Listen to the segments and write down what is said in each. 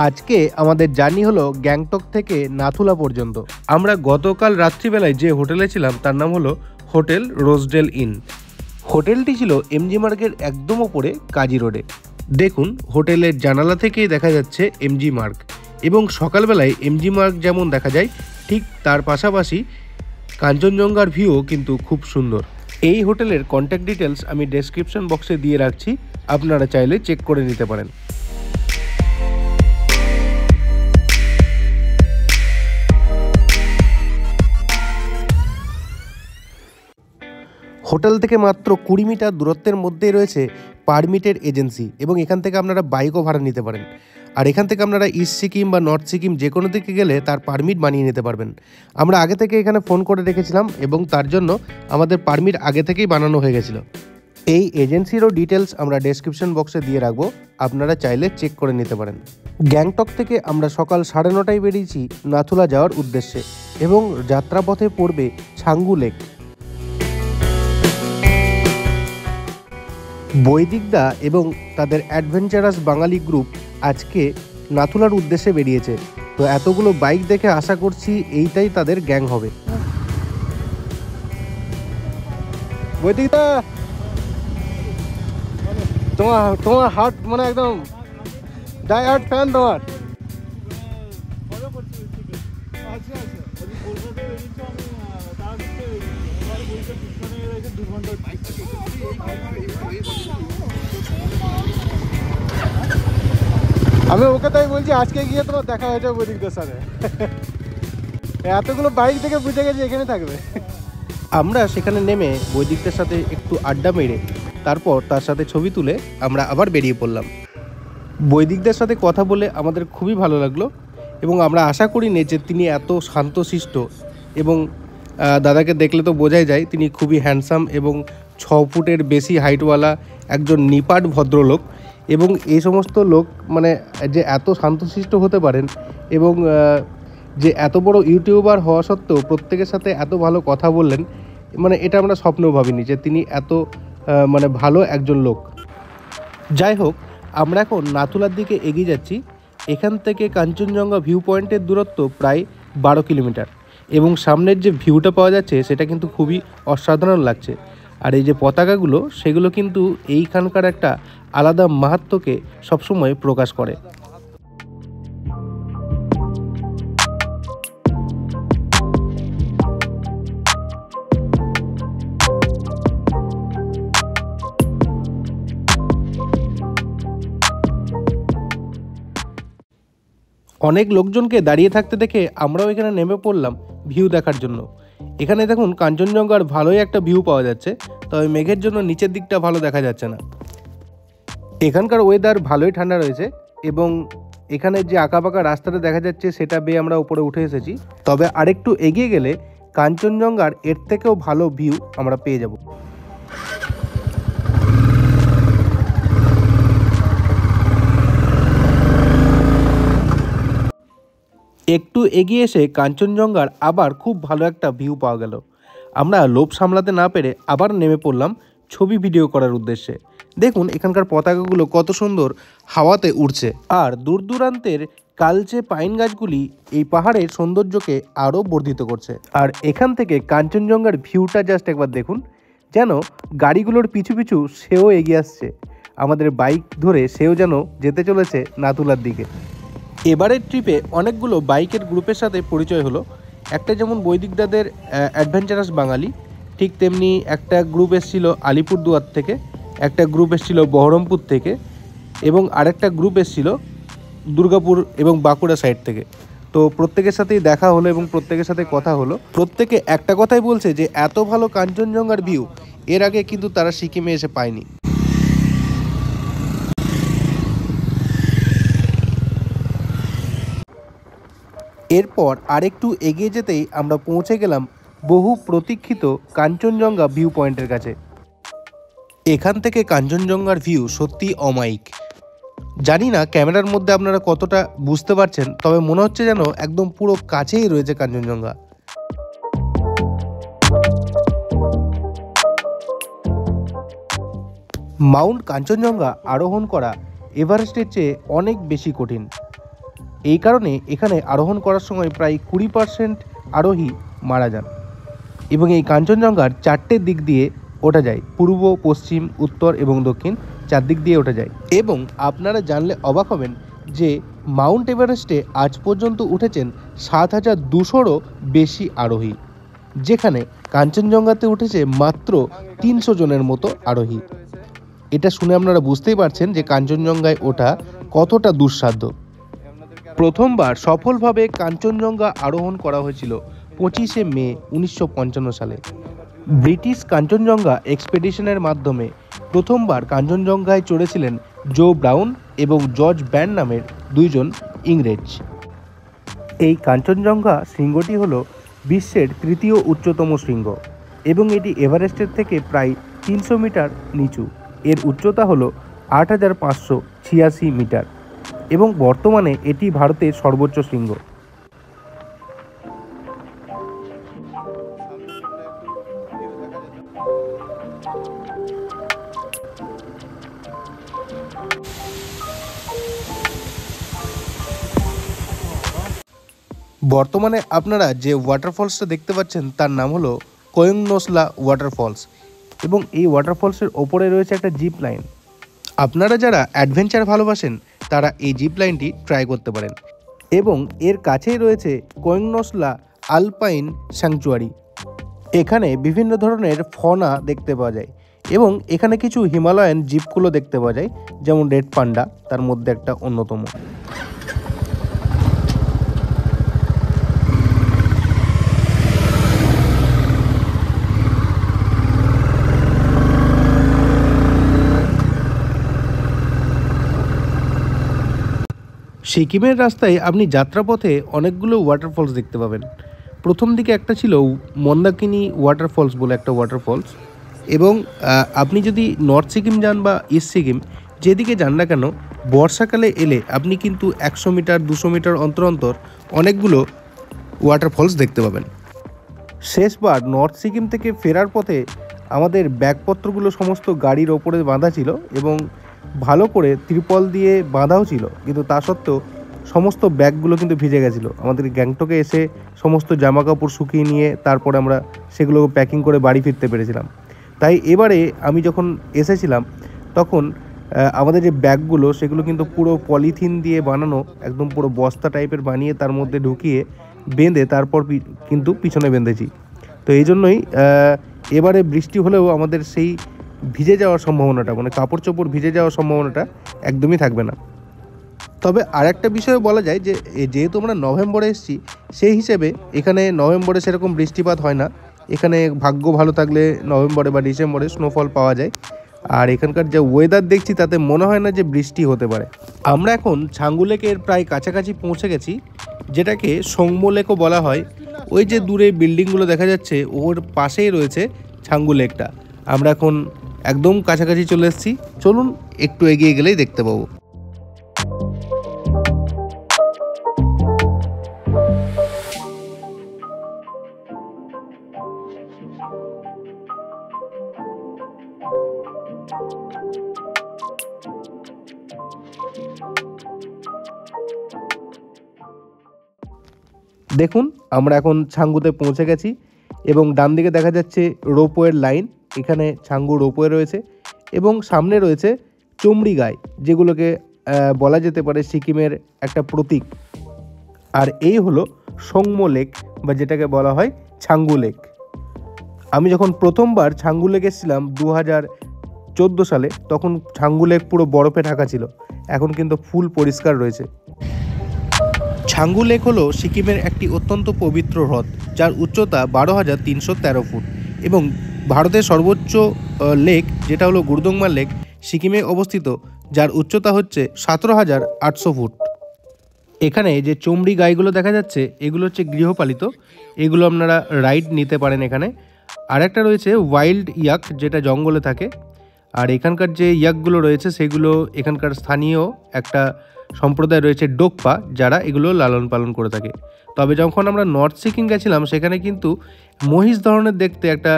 আজকে আমাদের জার্নি হলো গ্যাংটক থেকে নাথুলা পর্যন্ত। আমরা গতকাল রাত্রিবেলায় যে হোটেলে ছিলাম তার নাম হলো হোটেল রোজডেল ইন। হোটেলটি ছিল এমজি মার্গের একদম ওপরে কাজী রোডে। দেখুন হোটেলের জানালা থেকেই দেখা যাচ্ছে এমজি মার্গ, এবং সকালবেলায় এমজি মার্গ যেমন দেখা যায় ঠিক তার পাশাপাশি কাঞ্চনজঙ্ঘার ভিউও কিন্তু খুব সুন্দর। এই হোটেলের কন্ট্যাক্ট ডিটেলস আমি ডেসক্রিপশন বক্সে দিয়ে রাখছি, আপনারা চাইলে চেক করে নিতে পারেন। হোটেল থেকে মাত্র 20 মিটার দূরত্বের মধ্যেই রয়েছে পারমিটেড এজেন্সি, এবং এখান থেকে আপনারা বাইকও ভাড়া নিতে পারেন। আর এখান থেকে আপনারা ইস্ট সিকিম বা নর্থ সিকিম যে কোনো দিকে গেলে তার পারমিট বানিয়ে নিতে পারবেন। আমরা আগে থেকে এখানে ফোন করে রেখেছিলাম এবং তার জন্য আমাদের পারমিট আগে থেকেই বানানো হয়ে গেছিলো। এই এজেন্সিরও ডিটেলস আমরা ডেসক্রিপশন বক্সে দিয়ে রাখবো, আপনারা চাইলে চেক করে নিতে পারেন। গ্যাংটক থেকে আমরা সকাল 9:30টায় বেরিয়েছি নাথুলা যাওয়ার উদ্দেশ্যে, এবং যাত্রাপথে পড়বে ছাঙ্গু লেক। বৈদিকদা এবং তাদের অ্যাডভেঞ্চারাস বাঙালি গ্রুপ আজকে নাথুলার উদ্দেশ্যে বেরিয়েছে। তো এতগুলো বাইক দেখে আশা করছি এইটাই তাদের গ্যাং হবে। বৈদিকদা, তোমার হার্ট মানে একদম ডাই হার্ট ফ্যান তোমার। আমি ওকে তাই বলছি আজকে গিয়ে তোমার দেখা হয়েছে বৈদিকদের সাথে। এতগুলো বাইক থেকে বুঝে গেছি এখানে থাকবে। আমরা সেখানে নেমে বৈদিকদের সাথে একটু আড্ডা মেরে তারপর তার সাথে ছবি তুলে আমরা আবার বেরিয়ে পড়লাম। বৈদিকদের সাথে কথা বলে আমাদের খুবই ভালো লাগলো, এবং আমরা আশা করিনি যে তিনি এত শান্তশিষ্ট, এবং দাদাকে দেখলে তো বোঝাই যায় তিনি খুবই হ্যান্ডসাম এবং 6 ফুটের বেশি হাইটওয়ালা একজন নিপাট ভদ্রলোক। এবং এই সমস্ত লোক মানে যে এত শান্তশিষ্ট হতে পারেন, এবং যে এত বড় ইউটিউবার হওয়া সত্ত্বেও প্রত্যেকের সাথে এত ভালো কথা বললেন, মানে এটা আমরা স্বপ্নেও ভাবিনি যে তিনি এত মানে ভালো একজন লোক। যাই হোক, আমরা এখন নাথুলার দিকে এগিয়ে যাচ্ছি। এখান থেকে কাঞ্চনজঙ্ঘা ভিউ পয়েন্টের দূরত্ব প্রায় 12 কিলোমিটার, এবং সামনের যে ভিউটা পাওয়া যাচ্ছে সেটা কিন্তু খুবই অসাধারণ লাগছে। আর এই যে পতাকাগুলো সেগুলো কিন্তু এইখানকার একটা আলাদা মাহাত্ম্যকে সবসময় প্রকাশ করে। অনেক লোকজনকে দাঁড়িয়ে থাকতে দেখে আমরাও এখানে নেমে পড়লাম ভিউ দেখার জন্য। এখানে দেখুন কাঞ্চনজঙ্ঘার ভালোই একটা ভিউ পাওয়া যাচ্ছে, তবে মেঘের জন্য নিচের দিকটা ভালো দেখা যাচ্ছে না। এখানকার ওয়েদার ভালোই ঠান্ডা রয়েছে, এবং এখানে যে আঁকাবাঁকা রাস্তাটা দেখা যাচ্ছে সেটা বেয়ে আমরা উপরে উঠে এসেছি। তবে আরেকটু এগিয়ে গেলে কাঞ্চনজঙ্ঘার এর থেকেও ভালো ভিউ আমরা পেয়ে যাব। একটু এগিয়ে এসে কাঞ্চনজঙ্ঘার আবার খুব ভালো একটা ভিউ পাওয়া গেল। আমরা লোভ সামলাতে না পেরে আবার নেমে পড়লাম ছবি ভিডিও করার উদ্দেশ্যে। দেখুন এখানকার পতাকাগুলো কত সুন্দর হাওয়াতে উড়ছে, আর দূর দূরান্তের কালচে পাইন গাছগুলি এই পাহাড়ের সৌন্দর্যকে আরও বর্ধিত করছে। আর এখান থেকে কাঞ্চনজঙ্ঘার ভিউটা জাস্ট একবার দেখুন, যেন গাড়িগুলোর পিছু পিছু সেও এগিয়ে আসছে আমাদের বাইক ধরে, সেও যেন যেতে চলেছে নাথুলার দিকে। এবারের ট্রিপে অনেকগুলো বাইকের গ্রুপের সাথে পরিচয় হলো। একটা যেমন বৈদিকদাদের অ্যাডভেঞ্চারাস বাঙালি, ঠিক তেমনি একটা গ্রুপ এসেছিল আলিপুরদুয়ার থেকে, একটা গ্রুপ এসেছিল বহরমপুর থেকে, এবং আরেকটা গ্রুপ এসেছিল দুর্গাপুর এবং বাঁকুড়া সাইড থেকে। তো প্রত্যেকের সাথেই দেখা হলো এবং প্রত্যেকের সাথে কথা হলো। প্রত্যেকে একটা কথাই বলছে যে এত ভালো কাঞ্চনজঙ্ঘার ভিউ এর আগে কিন্তু তারা সিকিমে এসে পায়নি। এরপর আরেকটু এগিয়ে যেতেই আমরা পৌঁছে গেলাম বহু প্রতীক্ষিত কাঞ্চনজঙ্ঘা ভিউ পয়েন্টের কাছে। এখান থেকে কাঞ্চনজঙ্ঘার ভিউ সত্যি অমায়িক। জানি না ক্যামেরার মধ্যে আপনারা কতটা বুঝতে পারছেন, তবে মনে হচ্ছে যেন একদম পুরো কাছেই রয়েছে কাঞ্চনজঙ্ঘা। মাউন্ট কাঞ্চনজঙ্ঘা আরোহণ করা এভারেস্টের চেয়ে অনেক বেশি কঠিন। এই কারণে এখানে আরোহণ করার সময় প্রায় 20% আরোহী মারা যান। এবং এই কাঞ্চনজঙ্ঘার 4টে দিক দিয়ে ওঠা যায়, পূর্ব, পশ্চিম, উত্তর এবং দক্ষিণ 4 দিক দিয়ে ওঠা যায়। এবং আপনারা জানলে অবাক হবেন যে মাউন্ট এভারেস্টে আজ পর্যন্ত উঠেছেন 7,200-রও বেশি আরোহী, যেখানে কাঞ্চনজঙ্ঘাতে উঠেছে মাত্র 300 জনের মতো আরোহী। এটা শুনে আপনারা বুঝতেই পারছেন যে কাঞ্চনজঙ্ঘায় ওঠা কতটা দুঃসাধ্য। প্রথমবার সফলভাবে কাঞ্চনজঙ্ঘা আরোহণ করা হয়েছিল 25শে মে 1955 সালে। ব্রিটিশ কাঞ্চনজঙ্ঘা এক্সপেডিশনের মাধ্যমে প্রথমবার কাঞ্চনজঙ্ঘায় চড়েছিলেন জো ব্রাউন এবং জর্জ ব্যান্ড নামের 2 জন ইংরেজ। এই কাঞ্চনজঙ্ঘা শৃঙ্গটি হল বিশ্বের 3য় উচ্চতম শৃঙ্গ এবং এটি এভারেস্টের থেকে প্রায় 300 মিটার নিচু। এর উচ্চতা হল 8,586 মিটার এবং বর্তমানে এটি ভারতের সর্বোচ্চ শৃঙ্গ। বর্তমানে আপনারা যে ওয়াটারফলসটা দেখতে পাচ্ছেন তার নাম হলো কোয়েংনোসলা ওয়াটারফলস এবং এই ওয়াটারফলসের ওপরে রয়েছে একটা জিপ লাইন। আপনারা যারা অ্যাডভেঞ্চার ভালোবাসেন তারা এই জিপ লাইনটি ট্রাই করতে পারেন। এবং এর কাছেই রয়েছে কোয়েংনোসলা আলপাইন স্যাংচুয়ারি। এখানে বিভিন্ন ধরনের ফনা দেখতে পাওয়া যায় এবং এখানে কিছু হিমালয়ান জিপগুলো দেখতে পাওয়া যায়, যেমন রেড পান্ডা তার মধ্যে একটা অন্যতম। সিকিমের রাস্তায় আপনি যাত্রাপথে অনেকগুলো ওয়াটারফলস দেখতে পাবেন। প্রথম দিকে একটা ছিল মন্দাকিনী ওয়াটারফলস বলে একটা ওয়াটারফলস, এবং আপনি যদি নর্থ সিকিম যান বা ইস্ট সিকিম যেদিকে যান না কেন, বর্ষাকালে এলে আপনি কিন্তু 100 মিটার 200 মিটার অন্তর অন্তর অনেকগুলো ওয়াটারফলস দেখতে পাবেন। শেষবার নর্থ সিকিম থেকে ফেরার পথে আমাদের ব্যাগপত্রগুলো সমস্ত গাড়ির ওপরে বাঁধা ছিল এবং ভালো করে ত্রিপল দিয়ে বাঁধাও ছিল, কিন্তু তা সত্ত্বেও সমস্ত ব্যাগগুলো কিন্তু ভিজে গেছিলো। আমাদের গ্যাংটকে এসে সমস্ত জামা কাপড় শুকিয়ে নিয়ে তারপরে আমরা সেগুলো প্যাকিং করে বাড়ি ফিরতে পেরেছিলাম। তাই এবারে আমি যখন এসেছিলাম তখন আমাদের যে ব্যাগগুলো সেগুলো কিন্তু পুরো পলিথিন দিয়ে বানানো, একদম পুরো বস্তা টাইপের বানিয়ে তার মধ্যে ঢুকিয়ে বেঁধে তারপর কিন্তু পিছনে বেঁধেছি। তো এই জন্যই এবারে বৃষ্টি হলেও আমাদের সেই ভিজে যাওয়ার সম্ভাবনাটা, মানে কাপড় চোপড় ভিজে যাওয়ার সম্ভাবনাটা একদমই থাকবে না। তবে আরেকটা বিষয় বলা যায় যে যেহেতু আমরা নভেম্বরে এসেছি, সেই হিসেবে এখানে নভেম্বরে সেরকম বৃষ্টিপাত হয় না। এখানে ভাগ্য ভালো থাকলে নভেম্বরে বা ডিসেম্বরে স্নোফল পাওয়া যায়। আর এখানকার যে ওয়েদার দেখছি তাতে মনে হয় না যে বৃষ্টি হতে পারে। আমরা এখন ছাঙ্গু লেকের প্রায় কাছাকাছি পৌঁছে গেছি, যেটাকে সংমো লেকও বলা হয়। ওই যে দূরে বিল্ডিংগুলো দেখা যাচ্ছে ওর পাশেই রয়েছে ছাঙ্গু লেকটা। আমরা এখন একদম কাছাকাছি চলে এসেছি, চলুন একটু এগিয়ে গেলেই দেখতে পাবো। দেখুন আমরা এখন ছাঙ্গুতে পৌঁছে গেছি এবং ডান দিকে দেখা যাচ্ছে রোপওয়ের লাইন। এখানে ছাঙ্গু রোপওয়ে রয়েছে এবং সামনে রয়েছে চমড়ি গাই, যেগুলোকে বলা যেতে পারে সিকিমের একটা প্রতীক। আর এই হলো সংমো লেক, বা যেটাকে বলা হয় ছাঙ্গু লেক। আমি যখন প্রথমবার ছাঙ্গু লেক এসেছিলাম 2014 সালে, তখন ছাঙ্গু লেক পুরো বরফে ঢাকা ছিল। এখন কিন্তু ফুল পরিষ্কার রয়েছে। ছাঙ্গু লেক হলো সিকিমের একটি অত্যন্ত পবিত্র হ্রদ, যার উচ্চতা 12,313 ফুট এবং ভারতের সর্বোচ্চ লেক যেটা হলো গুরদংমা লেক সিকিমে অবস্থিত, যার উচ্চতা হচ্ছে 17,800 ফুট। এখানে যে চমড়ি গাইগুলো দেখা যাচ্ছে এগুলো হচ্ছে গৃহপালিত, এগুলো আপনারা রাইড নিতে পারেন এখানে। আর একটা রয়েছে ওয়াইল্ড ইয়াক, যেটা জঙ্গলে থাকে। আর এখানকার যে ইয়াকগুলো রয়েছে সেগুলো এখানকার স্থানীয় একটা সম্প্রদায় রয়েছে ডোকপা, যারা এগুলো লালন পালন করে থাকে। তবে যখন আমরা নর্থ সিকিম গেছিলাম সেখানে কিন্তু মহিষ ধরনের দেখতে একটা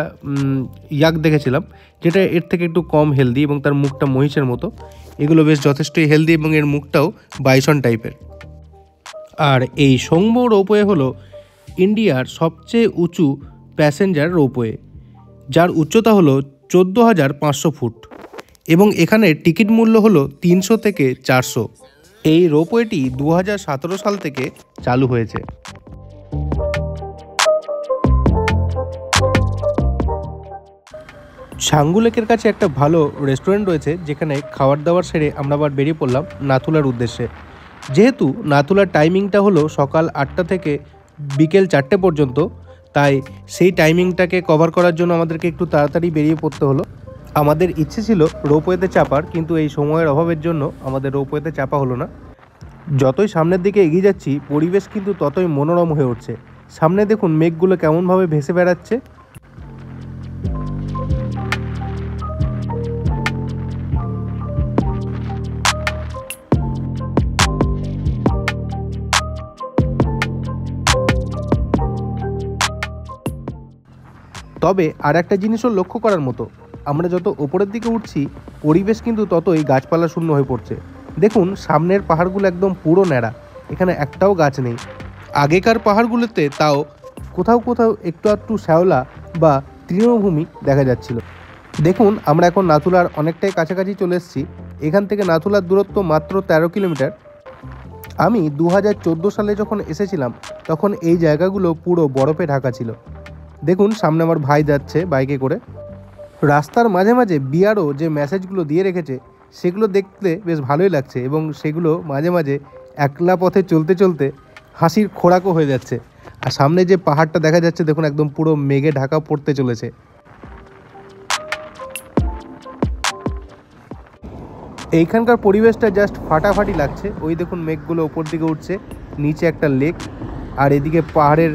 ইয়াক দেখেছিলাম, যেটা এর থেকে একটু কম হেলদি এবং তার মুখটা মহিষের মতো। এগুলো বেশ যথেষ্টই হেলদি এবং এর মুখটাও বাইসন টাইপের। আর এই সংবো রোপওয়ে হলো ইন্ডিয়ার সবচেয়ে উঁচু প্যাসেঞ্জার রোপওয়ে, যার উচ্চতা হলো 14,500 ফুট এবং এখানে টিকিট মূল্য হলো 300 থেকে 400। এই রোপওয়েটি 2017 সাল থেকে চালু হয়েছে। ছাঙ্গু লেকের কাছে একটা ভালো রেস্টুরেন্ট রয়েছে, যেখানে খাবার দাবার সেরে আমরা আবার বেরিয়ে পড়লাম নাথুলার উদ্দেশ্যে। যেহেতু নাথুলার টাইমিংটা হলো সকাল 8টা থেকে বিকেল 4টে পর্যন্ত, তাই সেই টাইমিংটাকে কভার করার জন্য আমাদেরকে একটু তাড়াতাড়ি বেরিয়ে পড়তে হলো। আমাদের ইচ্ছে ছিল রোপওয়েতে চাপার, কিন্তু এই সময়ের অভাবের জন্য আমাদের রোপওয়েতে চাপা হলো না। যতই সামনের দিকে এগিয়ে যাচ্ছি পরিবেশ কিন্তু ততই মনোরম হয়ে উঠছে। সামনে দেখুন মেঘগুলো কেমনভাবে ভেসে বেড়াচ্ছে। তবে আর একটা জিনিসও লক্ষ্য করার মতো, আমরা যত ওপরের দিকে উঠছি পরিবেশ কিন্তু ততই গাছপালা শূন্য হয়ে পড়ছে। দেখুন সামনের পাহাড়গুলো একদম পুরো ন্যাড়া, এখানে একটাও গাছ নেই। আগেকার পাহাড়গুলোতে তাও কোথাও কোথাও একটু একটু শ্যাওলা বা তৃণভূমি দেখা যাচ্ছিল। দেখুন আমরা এখন নাথুলার অনেকটাই কাছাকাছি চলে এসেছি। এখান থেকে নাথুলার দূরত্ব মাত্র 13 কিলোমিটার। আমি 2014 সালে যখন এসেছিলাম তখন এই জায়গাগুলো পুরো বরফে ঢাকা ছিল। দেখুন সামনে আমার ভাই যাচ্ছে বাইকে করে। রাস্তার মাঝে মাঝে বিআরও যে মেসেজগুলো দিয়ে রেখেছে সেগুলো দেখতে বেশ ভালোই লাগছে, এবং সেগুলো মাঝে মাঝে একলা পথে চলতে চলতে হাসির খোরাকও হয়ে যাচ্ছে। আর সামনে যে পাহাড়টা দেখা যাচ্ছে দেখুন একদম পুরো মেঘে ঢাকা পড়তে চলেছে। এইখানকার পরিবেশটা জাস্ট ফাটাফাটি লাগছে। ওই দেখুন মেঘগুলো ওপর দিকে উঠছে, নিচে একটা লেক, আর এদিকে পাহাড়ের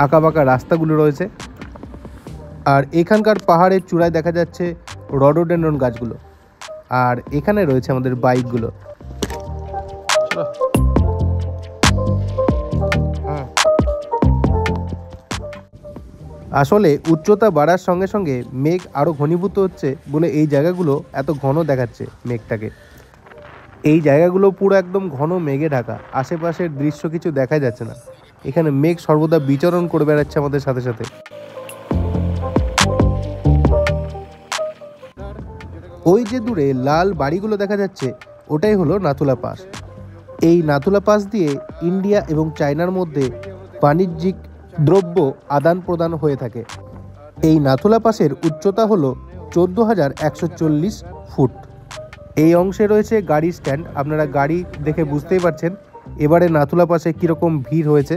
আঁকাবাঁকা রাস্তাগুলো রয়েছে। আর এখানকার পাহাড়ের চূড়ায় দেখা যাচ্ছে রডোডেনড্রন গাছগুলো, আর এখানে রয়েছে আমাদের বাইকগুলো। আসলে উচ্চতা বাড়ার সঙ্গে সঙ্গে মেঘ আরও ঘনীভূত হচ্ছে বলে এই জায়গাগুলো এত ঘন দেখাচ্ছে মেঘটাকে। এই জায়গাগুলো পুরো একদম ঘন মেঘে ঢাকা, আশেপাশের দৃশ্য কিছু দেখা যাচ্ছে না। এখানে মেঘ সর্বদা বিচরণ করে বেড়াচ্ছে আমাদের সাথে সাথে। ওই যে দূরে লাল বাড়িগুলো দেখা যাচ্ছে ওটাই হলো নাথুলা পাস। এই নাথুলা পাস দিয়ে ইন্ডিয়া এবং চায়নার মধ্যে বাণিজ্যিক দ্রব্য আদান প্রদান হয়ে থাকে। এই নাথুলা পাসের উচ্চতা হলো 14,140 ফুট। এই অংশে রয়েছে গাড়ি স্ট্যান্ড। আপনারা গাড়ি দেখে বুঝতেই পারছেন এবারে নাথুলা পাসে কীরকম ভিড় হয়েছে।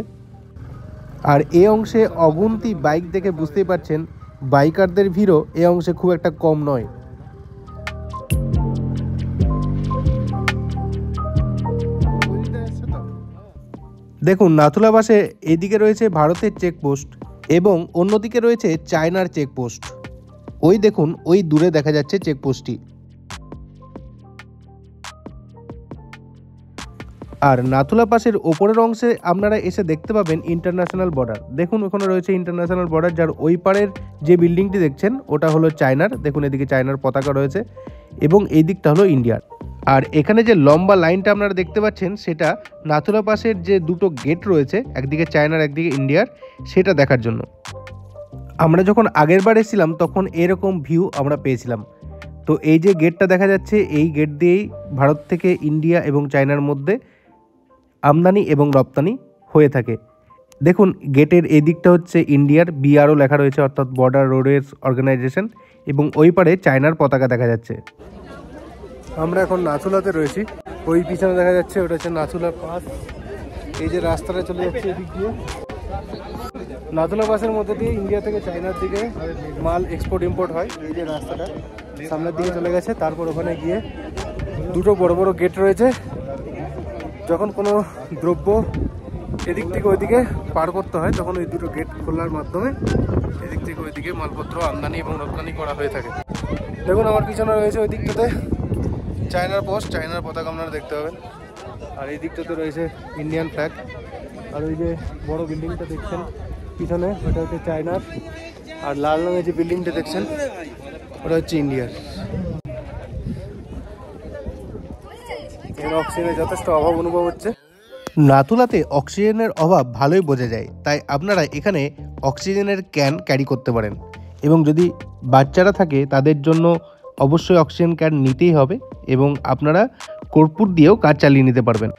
আর এই অংশে অগুন্তি বাইক দেখে বুঝতেই পারছেন বাইকারদের ভিড়ও এই অংশে খুব একটা কম নয়। দেখুন নাথুলা পাসে এদিকে রয়েছে ভারতের চেকপোস্ট এবং অন্যদিকে রয়েছে চায়নার চেকপোস্ট। ওই দেখুন ওই দূরে দেখা যাচ্ছে চেকপোস্টটি। আর নাথুলা পাসের ওপরের অংশে আপনারা এসে দেখতে পাবেন ইন্টারন্যাশনাল বর্ডার। দেখুন ওখানে রয়েছে ইন্টারন্যাশনাল বর্ডার, যার ওই পারের যে বিল্ডিংটি দেখছেন ওটা হলো চায়নার। দেখুন এদিকে চায়নার পতাকা রয়েছে এবং এই দিকটা হলো ইন্ডিয়ার। আর এখানে যে লম্বা লাইনটা আপনারা দেখতে পাচ্ছেন সেটা নাথুলা পাসের যে দুটো গেট রয়েছে, একদিকে চায়নার একদিকে ইন্ডিয়ার, সেটা দেখার জন্য। আমরা যখন আগের বার এসেছিলাম তখন এরকম ভিউ আমরা পেয়েছিলাম। তো এই যে গেটটা দেখা যাচ্ছে এই গেট দিয়েই ভারত থেকে ইন্ডিয়া এবং চায়নার মধ্যে আমদানি এবং রপ্তানি হয়ে থাকে। দেখুন গেটের এই দিকটা হচ্ছে ইন্ডিয়ার, বিআরও লেখা রয়েছে অর্থাৎ বর্ডার রোডস অর্গানাইজেশন, এবং ওই পারে চায়নার পতাকা দেখা যাচ্ছে। আমরা এখন নাথুলাতে রয়েছি। ওই পিছনে দেখা যাচ্ছে ওটা হচ্ছে নাথুলা পাস। এই যে রাস্তাটা চলে যাচ্ছে এদিক দিয়ে, নাথুলা পাসের মধ্যে দিয়ে ইন্ডিয়া থেকে চায়নার দিকে মাল এক্সপোর্ট ইম্পোর্ট হয়। এই যে রাস্তাটা সামনের দিকে চলে গেছে, তারপর ওখানে গিয়ে দুটো বড় বড় গেট রয়েছে। যখন কোনো দ্রব্য এদিক থেকে ওইদিকে পার করতে হয় তখন ওই দুটো গেট খোলার মাধ্যমে এদিক থেকে ওইদিকে মালপত্র আমদানি এবং রপ্তানি করা হয়ে থাকে। দেখুন আমার পিছনে রয়েছে ওই দিকটাতে চায়নার পোস্ট, চায়নার পতাকা আপনারা দেখতে পাবেন। আর এই দিকটাতে রয়েছে ইন্ডিয়ান ফ্ল্যাগ। আর ওই যে বড় বিল্ডিংটা দেখছেন পিছনে ওটা হচ্ছে চায়নার, আর লাল রঙের যে বিল্ডিংটা দেখছেন ওটা হচ্ছে ইন্ডিয়ার। এর অক্সিজেনের যথেষ্ট অভাব অনুভব হচ্ছে। নাথুলাতে অক্সিজেনের অভাব ভালোই বোঝা যায়, তাই আপনারা এখানে অক্সিজেনের ক্যান ক্যারি করতে পারেন এবং যদি বাচ্চারা থাকে তাদের জন্য অবশ্যই অক্সিজেন ক্যান নিতেই হবে এবং আপনারা কর্পূর দিয়েও কাজ চালিয়ে নিতে পারবেন।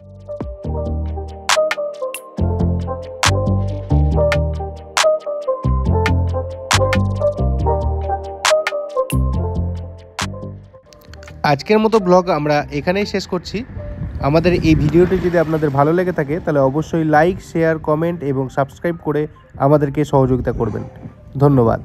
আজকের মতো ব্লগ আমরা এখানেই শেষ করছি। আমাদের এই ভিডিওটি যদি আপনাদের ভালো লেগে থাকে তাহলে অবশ্যই লাইক, শেয়ার, কমেন্ট এবং সাবস্ক্রাইব করে আমাদেরকে সহযোগিতা করবেন। ধন্যবাদ।